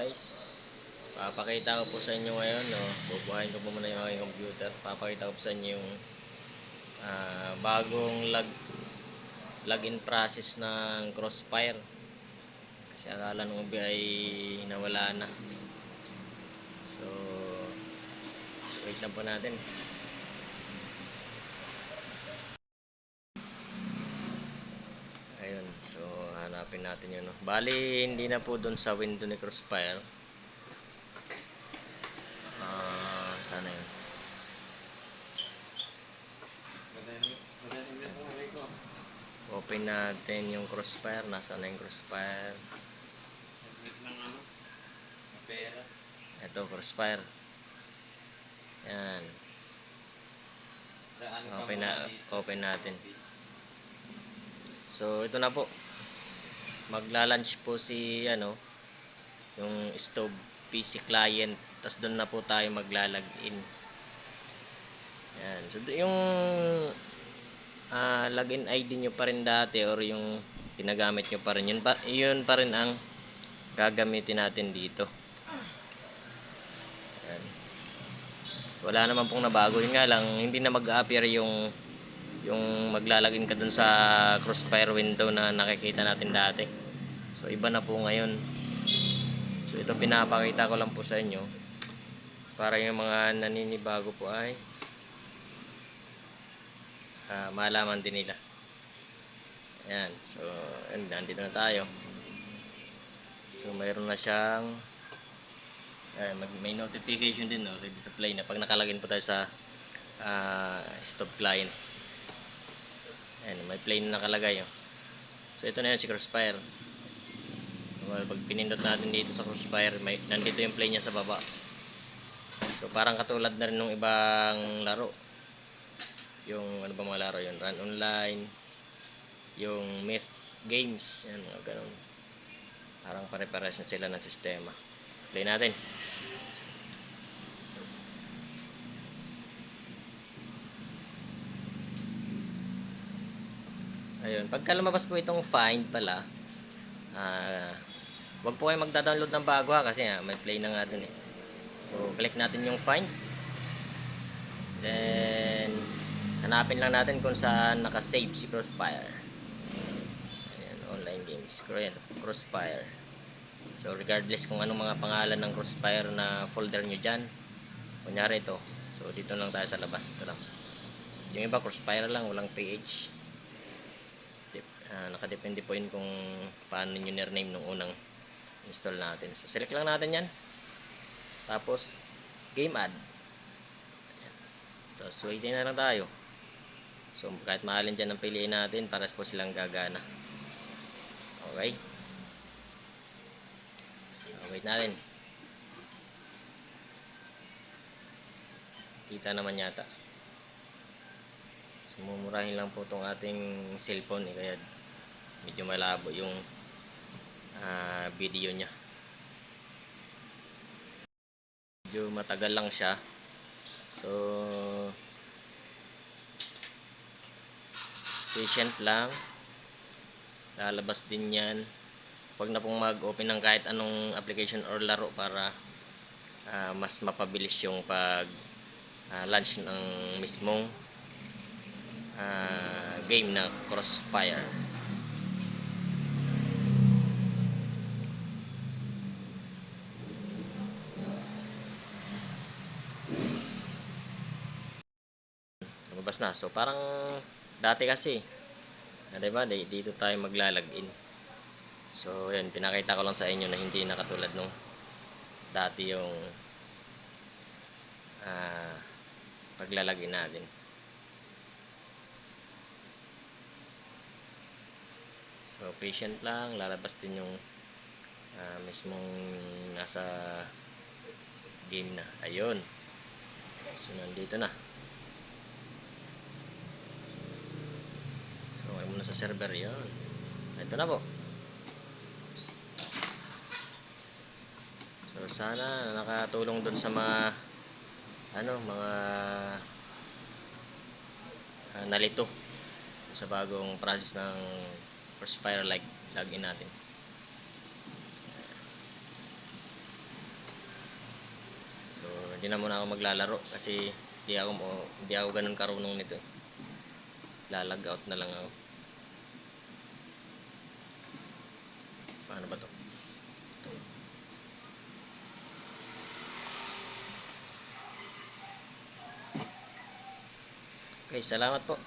guys, papakita ko po sa inyo ngayon, no? Bubuhayin ko po muna yung aking computer. Papakita ko po sa inyo yung bagong login process ng Crossfire. Kasi akala nung ubi ay nawala na. So wait lang po natin. Ayun, so hanapin natin yun, no? Bali hindi na po dun sa window ni Crossfire. Sana yun. Open natin yung Crossfire. Nasaan na yung Crossfire? Ito, Crossfire. Yan. Open natin. So, ito na po. Magla-launch po si yung Stove PC client. Tapos doon na po tayo magla-login. Yan. So, yung login ID nyo pa rin dati or yung ginagamit nyo pa rin, yun pa rin ang gagamitin natin dito. Yan. Wala naman pong nabago. Yun nga lang, hindi na mag-appear yung maglalagin ka dun sa Crossfire window na nakikita natin dati. So iba na po ngayon. So ito pinapakita ko lang po sa inyo para yung mga naninibago po ay malaman din nila. Ayan. So nandito na tayo. So mayroon na siyang may notification din, no? Ready to play na pag nakalagin po tayo sa Stove client. Ayan, may play na nakalagay, oh. So ito na yun si Crossfire. Pag pinindot natin dito sa Crossfire, nandito yung play niya sa baba. So parang katulad na rin ng ibang laro. Yung ano ba mga laro yun? Run Online, yung Myth Games, yan, mga ganun. Parang pare-pares na sila ng sistema. Play natin. Ayun, pagka lumabas po itong find pala, wag po kayo magda-download ng bago, kasi may play na nga dun eh. So click natin yung find. Then hanapin lang natin kung saan naka-save si Crossfire. Ayan, online games, Crossfire. So regardless kung anong mga pangalan ng Crossfire na folder nyo dyan, kunyari ito, so dito lang tayo sa labas. Ito lang. Yung iba Crossfire lang, walang PH. Nakadepende po yun kung paano nyo name nung unang install natin. So select lang natin yan, tapos game add. Ayan. Tapos waitin na lang tayo. So kahit mahalin dyan ang piliin natin, paras po silang gagana. Okay, so, wait natin. Kita naman yata. So mumurahin lang po itong ating cellphone eh, kaya medyo malabo yung video nya. Medyo matagal lang siya. So patient lang, lalabas din yan. Huwag na pong mag-open ng kahit anong application or laro para mas mapabilis yung pag launch ng mismong game na Crossfire. Lumabas na. So parang dati kasi, diba, dito tayo maglalagin. So yan, pinakita ko lang sa inyo na hindi na katulad nung dati yung paglalagin natin. So patient lang, lalabas din yung mismong nasa game na. Ayun. So nandito na. So ay muna sa server yan. Ito na po. So sana nakatulong dun sa mga mga nalito sa bagong process ng Crossfire login natin. Hindi na muna ako maglalaro kasi hindi ako ganun karunong nito. Lalag out na lang ako. Paano ba to? Okay, salamat po.